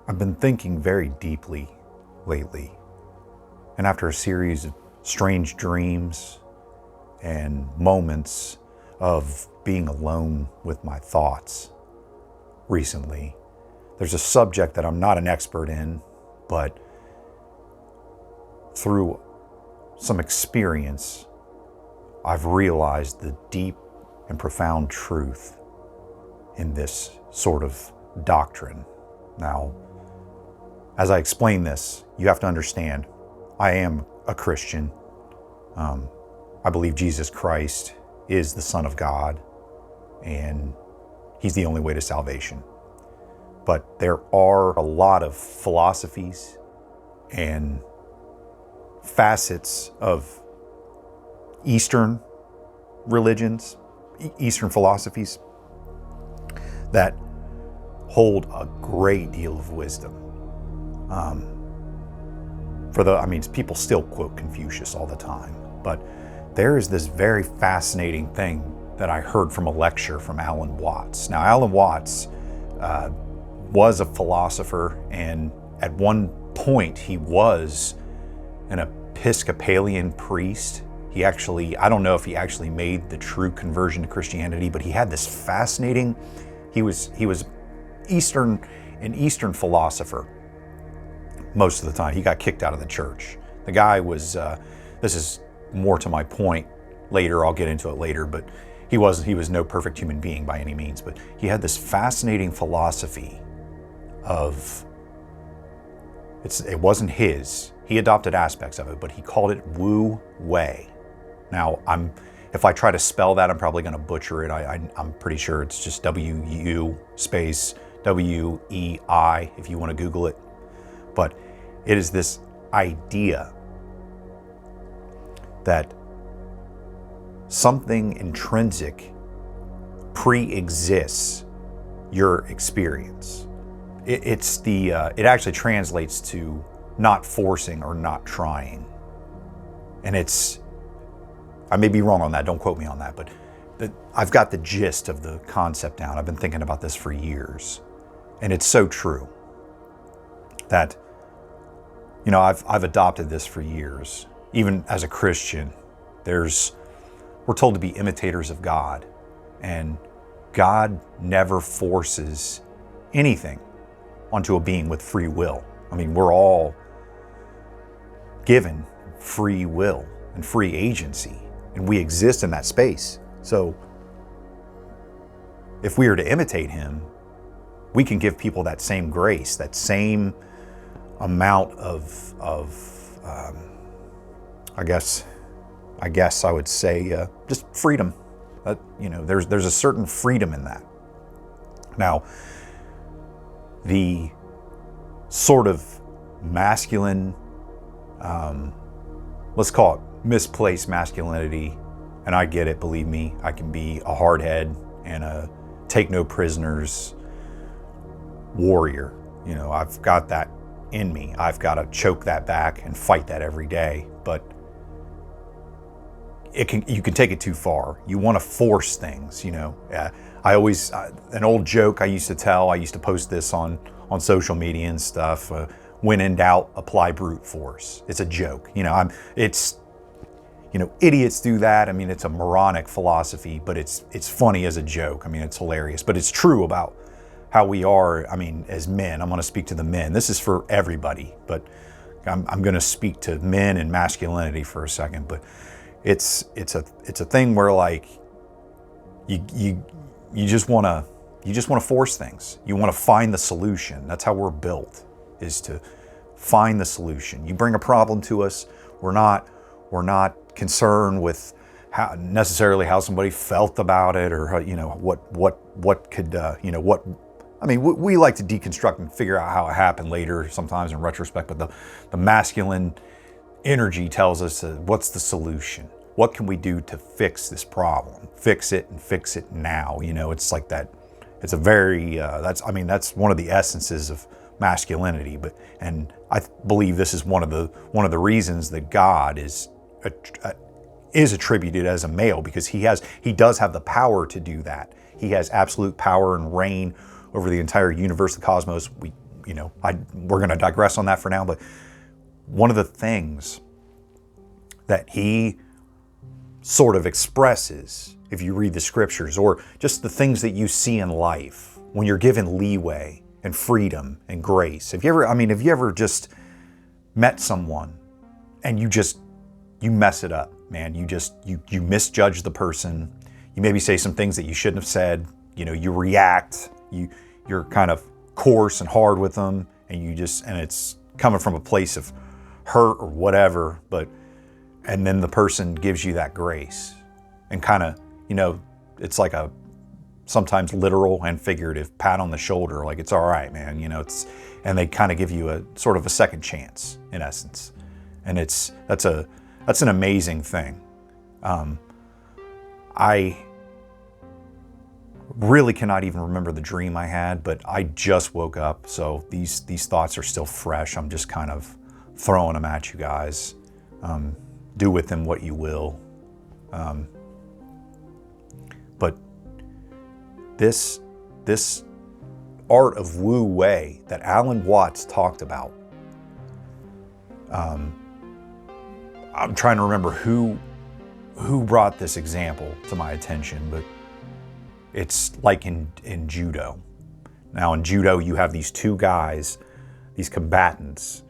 I've been thinking very deeply lately, and after a series of strange dreams and moments of being alone with my thoughts recently, there's a subject that I'm not an expert in, but through some experience, I've realized the deep and profound truth in this sort of doctrine. Now, as I explain this, you have to understand, I am a Christian. I believe Jesus Christ is the Son of God, and He's the only way to salvation. But there are a lot of philosophies and facets of Eastern religions, Eastern philosophies, that hold a great deal of wisdom. People still quote Confucius all the time, but there is this very fascinating thing that I heard from a lecture from Alan Watts. Now, Alan Watts was a philosopher, and at one point he was an Episcopalian priest. I don't know if he actually made the true conversion to Christianity, but he had this fascinating, he was an Eastern philosopher most of the time. He got kicked out of the church. The guy was, this is more to my point later, I'll get into it later, but he was no perfect human being by any means, but he had this fascinating philosophy of, it wasn't his, he adopted aspects of it, but he called it Wu Wei. Now, if I try to spell that, I'm probably going to butcher it. I'm pretty sure it's just W-U space W-E-I if you want to Google it. But it is this idea that something intrinsic pre-exists your experience. It actually translates to not forcing or not trying. And I may be wrong on that, don't quote me on that, but I've got the gist of the concept down. I've been thinking about this for years. And it's so true that, I've adopted this for years. Even as a Christian, we're told to be imitators of God, and God never forces anything onto a being with free will. We're all given free will and free agency, and we exist in that space. So if we are to imitate Him, we can give people that same grace, that same amount of I guess I would say just freedom. There's a certain freedom in that. Now, the sort of masculine, let's call it misplaced masculinity, and I get it, believe me, I can be a hardhead and a take no prisoners warrior. I've got that in me. I've got to choke that back and fight that every day, but you can take it too far. You want to force things, an old joke I used to post this on social media and stuff. When in doubt, apply brute force. It's a joke. Idiots do that. It's a moronic philosophy, but it's funny as a joke. It's hilarious, but it's true about how we are. As men, I'm going to speak to the men. This is for everybody, but I'm going to speak to men and masculinity for a second. But it's a thing where you just want to force things. You want to find the solution. That's how we're built, is to find the solution. You bring a problem to us, we're not concerned with necessarily how somebody felt about it, or how, what could we like to deconstruct and figure out how it happened later, sometimes in retrospect, but the masculine energy tells us what's the solution? What can we do to fix this problem? Fix it, and fix it now. It's like that. It's a very that's one of the essences of masculinity. And I believe this is one of the reasons that God is attributed as a male, because he does have the power to do that. He has absolute power and reign over the entire universe, the cosmos. we're going to digress on that for now. But one of the things that he sort of expresses, if you read the scriptures, or just the things that you see in life, when you're given leeway and freedom and have you ever just met someone and you mess it up, man? You misjudge the person. You maybe say some things that you shouldn't have said. You react. You're kind of coarse and hard with them, and it's coming from a place of hurt or whatever, and then the person gives you that grace and kind of, it's like a sometimes literal and figurative pat on the shoulder, like, it's all right, man, and they kind of give you a sort of a second chance in essence. And that's an amazing thing. I really cannot even remember the dream I had, but I just woke up, so these thoughts are still fresh. I'm just kind of throwing them at you guys. Do with them what you will. But this art of Wu Wei that Alan Watts talked about, I'm trying to remember who brought this example to my attention, but it's like in judo. Now in judo, you have these two guys, these combatants,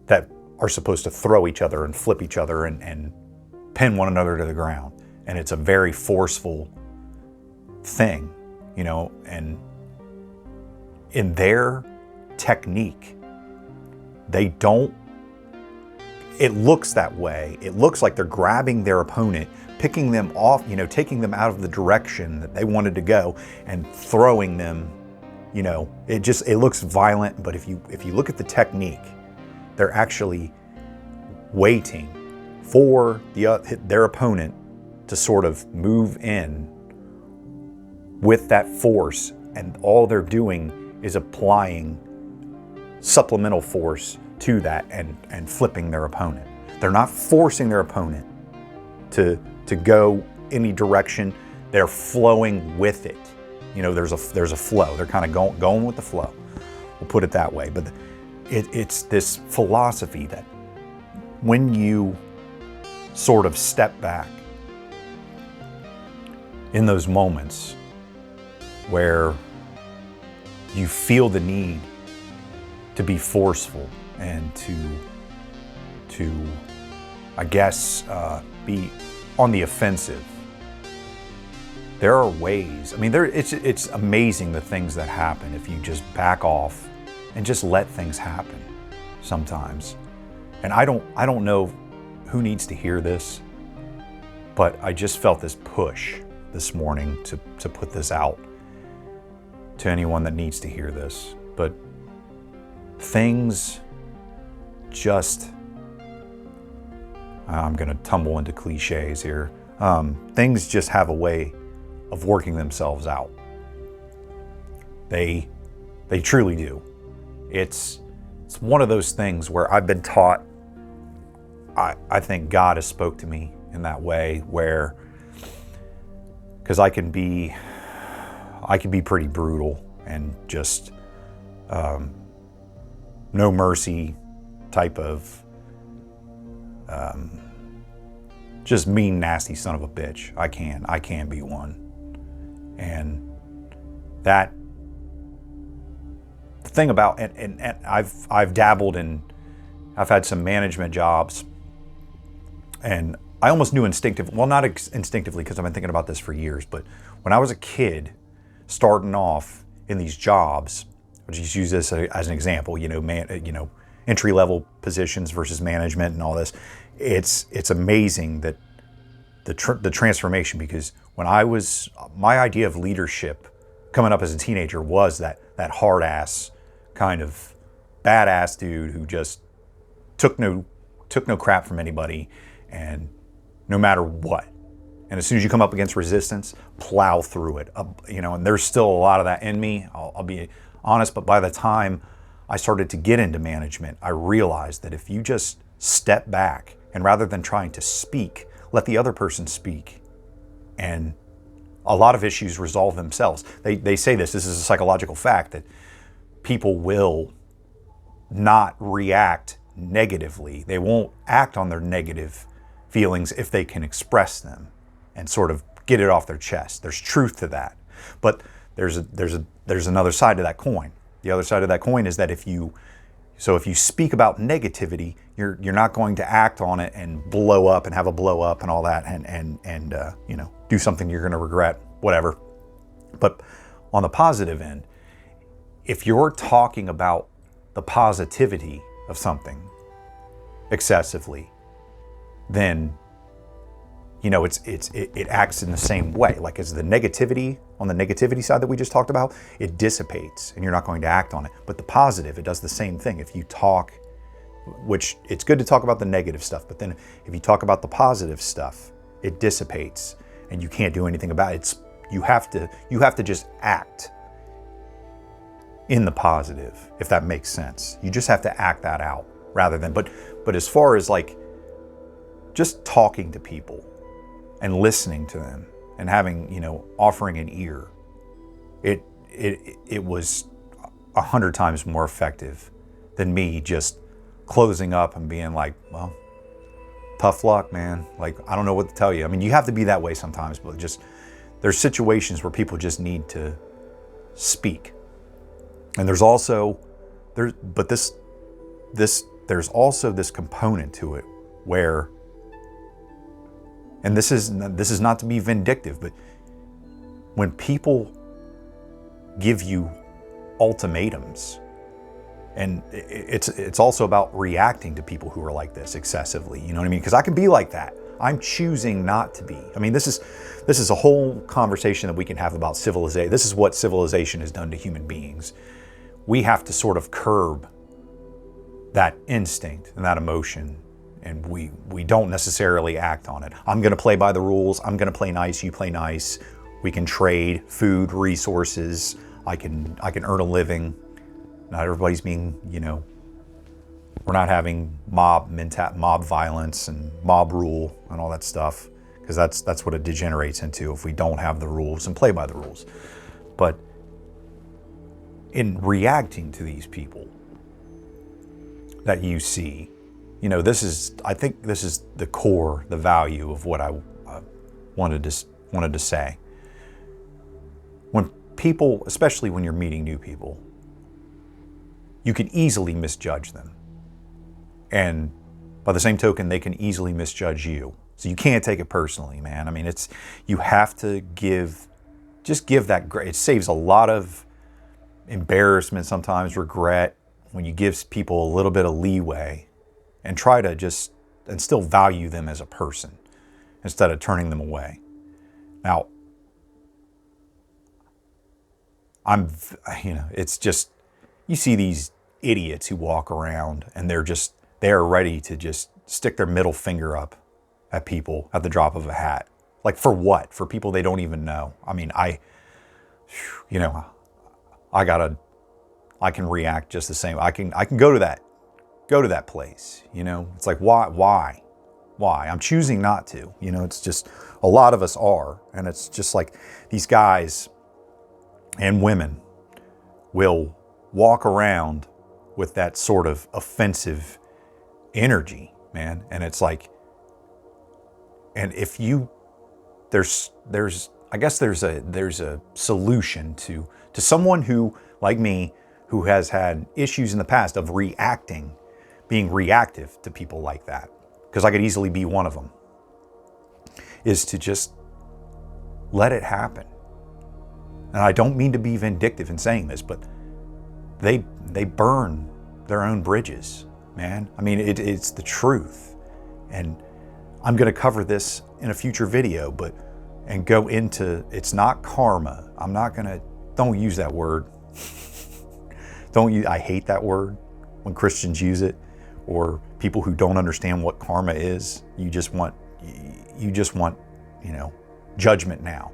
that are supposed to throw each other and flip each other and pin one another to the ground. And it's a very forceful thing, and in their technique, it looks that way. It looks like they're grabbing their opponent, picking them off, taking them out of the direction that they wanted to go and throwing them, it looks violent, but if you look at the technique, they're actually waiting for their opponent to sort of move in with that force, and all they're doing is applying supplemental force to that and flipping their opponent. They're not forcing their opponent to go any direction. They're flowing with it. There's a flow. They're kind of going with the flow. We'll put it that way. But it's this philosophy that when you sort of step back in those moments where you feel the need to be forceful and to I guess, be on the offensive, there are ways. It's amazing the things that happen if you just back off and just let things happen sometimes. And I don't know who needs to hear this, but I just felt this push this morning to put this out to anyone that needs to hear this. But things just, I'm gonna tumble into cliches here. Things just have a way of working themselves out. They truly do. It's one of those things where I've been taught, I think God has spoke to me in that way, where, because I can be pretty brutal and just no mercy type of just mean, nasty son of a bitch. I can be one. And that the thing about, and I've dabbled in, I've had some management jobs, and I almost knew instinctively, well, not instinctively, because I've been thinking about this for years, but when I was a kid starting off in these jobs, I'll just use this as an example, entry-level positions versus management and all this. It's amazing that the transformation, because when my idea of leadership coming up as a teenager was that hard ass kind of badass dude who just took no crap from anybody, and no matter what. And as soon as you come up against resistance, plow through it. And there's still a lot of that in me, I'll be honest, but by the time I started to get into management, I realized that if you just step back and rather than trying to speak, let the other person speak, and a lot of issues resolve themselves. They say this is a psychological fact, that people will not react negatively. They won't act on their negative feelings if they can express them and sort of get it off their chest. There's truth to that. But there's another side to that coin. The other side of that coin is that if you speak about negativity, you're not going to act on it and blow up and have a blow up and all that and do something you're going to regret, whatever. But on the positive end, if you're talking about the positivity of something excessively, then it acts in the same way. Like as the negativity, on the negativity side that we just talked about, it dissipates and you're not going to act on it. But the positive, it does the same thing. If you talk, which it's good to talk about the negative stuff, but then if you talk about the positive stuff, it dissipates and you can't do anything about it. You have to just act in the positive, if that makes sense. You just have to act that out rather than, but as far as like just talking to people and listening to them and having, offering an ear, it was 100 times more effective than me just closing up and being like, well, tough luck, man. Like, I don't know what to tell you. I mean, you have to be that way sometimes, but just there's situations where people just need to speak. And there's also this component to it where, and this is not to be vindictive, but when people give you ultimatums, and it's also about reacting to people who are like this excessively, you know what I mean? Because I can be like that. I'm choosing not to be. I mean, this is a whole conversation that we can have about civilization. This is what civilization has done to human beings. We have to sort of curb that instinct and that emotion, and we don't necessarily act on it. I'm going to play by the rules. I'm going to play nice. You play nice. We can trade food, resources. I can earn a living. Not everybody's being, we're not having mob violence and mob rule and all that stuff, because that's what it degenerates into if we don't have the rules and play by the rules. But in reacting to these people that you see, I think this is the core, the value of what I wanted to say. When people, especially when you're meeting new people, you can easily misjudge them. And by the same token, they can easily misjudge you. So you can't take it personally, man. I mean, you have to give that grace. It saves a lot of embarrassment, sometimes regret, when you give people a little bit of leeway and try to and still value them as a person instead of turning them away. Now, it's just, you see these idiots who walk around and they're ready to just stick their middle finger up at people at the drop of a hat. Like, for what? For people they don't even know. I mean, I can react just the same. I can go to that place, It's like, why? I'm choosing not to, it's just, a lot of us are. And it's just like these guys and women will walk around with that sort of offensive energy, man. And it's like, and if I guess there's a solution to someone who, like me, who has had issues in the past of being reactive to people like that, because I could easily be one of them, is to just let it happen. And I don't mean to be vindictive in saying this, but they burn their own bridges, man. I mean, it's the truth. And I'm going to cover this in a future video, and go into, it's not karma. Don't use that word. I hate that word when Christians use it, or people who don't understand what karma is. You just want, judgment now.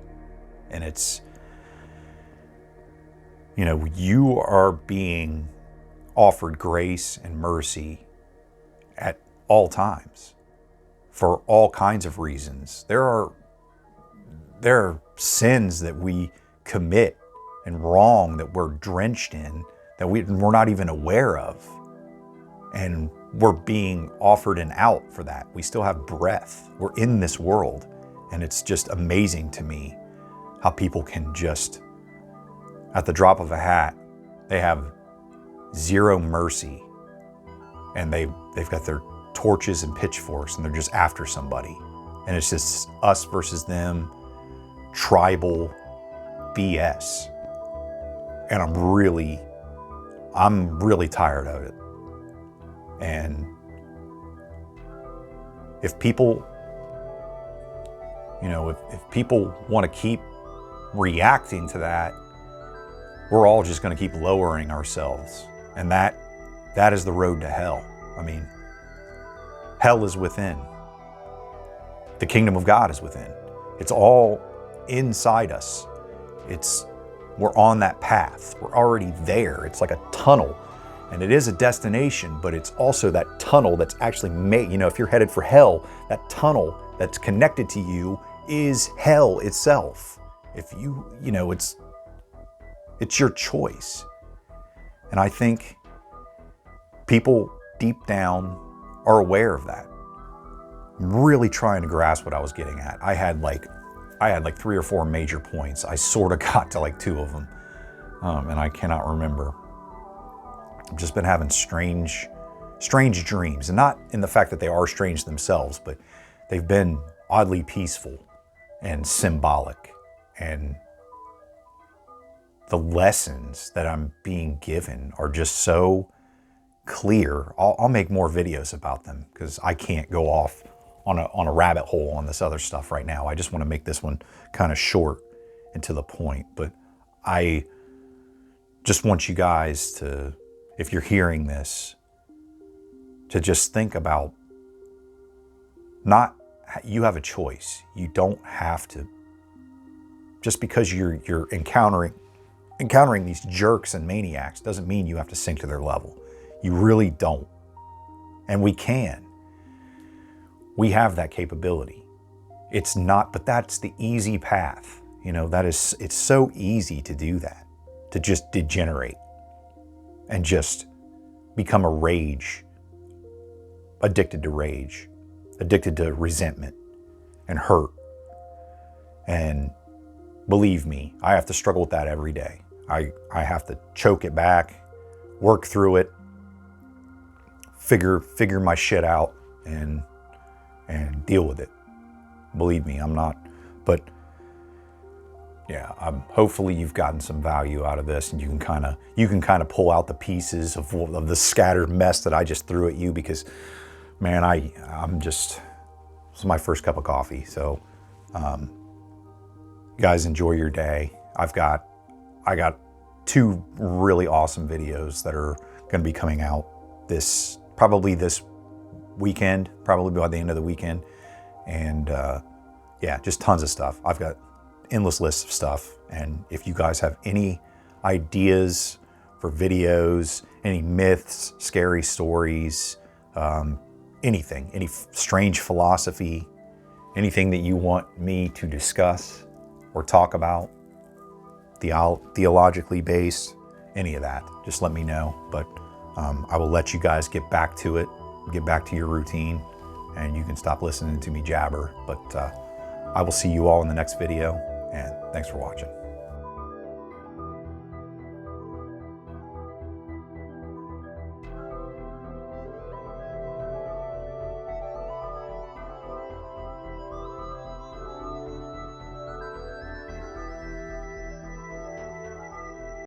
And it's, you are being offered grace and mercy at all times for all kinds of reasons. There are sins that we commit and wrong that we're drenched in that we're not even aware of. And we're being offered an out for that. We still have breath. We're in this world. And it's just amazing to me how people can just, at the drop of a hat, they have zero mercy. And they've got their torches and pitchforks and they're just after somebody. And it's just us versus them, tribal BS. And I'm really tired of it. And if people, if people want to keep reacting to that, we're all just going to keep lowering ourselves. And that is the road to hell. I mean, hell is within. The kingdom of God is within. It's all inside us. We're on that path. We're already there. It's like a tunnel. And it is a destination, but it's also that tunnel that's actually made, if you're headed for hell, that tunnel that's connected to you is hell itself. If it's your choice. And I think people deep down are aware of that. I'm really trying to grasp what I was getting at. I had like 3 or 4 major points. I sort of got to like 2 of them, and I cannot remember. I've just been having strange dreams, and not in the fact that they are strange themselves, but they've been oddly peaceful and symbolic. And the lessons that I'm being given are just so clear. I'll make more videos about them because I can't go off on a rabbit hole on this other stuff right now. I just want to make this one kind of short and to the point. But I just want you guys to, if you're hearing this, to just think about you have a choice. You don't have to, just because you're encountering these jerks and maniacs doesn't mean you have to sink to their level. You really don't. And we can. We have that capability. It's not, but that's the easy path. It's so easy to do that, to just degenerate and just become addicted to rage, addicted to resentment and hurt. And believe me, I have to struggle with that every day. I have to choke it back, work through it, figure my shit out and deal with it. Believe me, I'm not, but yeah, hopefully you've gotten some value out of this, and you can kind of pull out the pieces of the scattered mess that I just threw at you, because man, this is my first cup of coffee. So guys, enjoy your day. I got 2 really awesome videos that are going to be coming out probably this weekend, probably by the end of the weekend. And yeah, just tons of stuff. I've got endless lists of stuff. And if you guys have any ideas for videos, any myths, scary stories, anything, any strange philosophy, anything that you want me to discuss or talk about, theologically based, any of that, just let me know. But I will let you guys get back to it, get back to your routine, and you can stop listening to me jabber. But I will see you all in the next video, and thanks for watching.